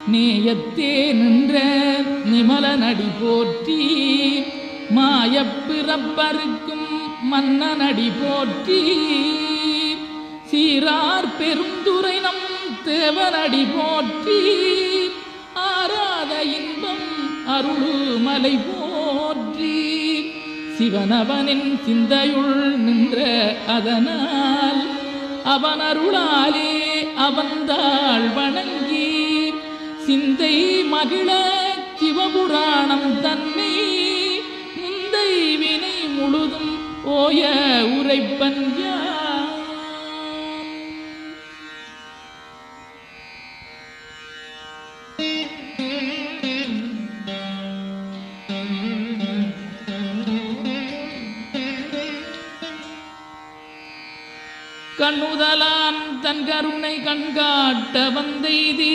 நேயத்தே நின்ற நிமலனடி போற்றி மாயப்பிறப்பருக்கும் மன்னனடி போற்றி சீரார் பெருந்துரை நம் தேவனடி போற்றி ஆராத இன்பம் அருளுமலை போற்றி சிவனவனின் சிந்தையுள் நின்ற அதனால் அவன் அருளாலே அவந்தாள் வணங்கி சிந்தை மகிழ சிவபுராணம் தன்னை முந்தை வினை முழுதும் ஓய உரைப்பன் கண்ணுதலான் தன் கருணை கண்காட்ட வந்தெய்தி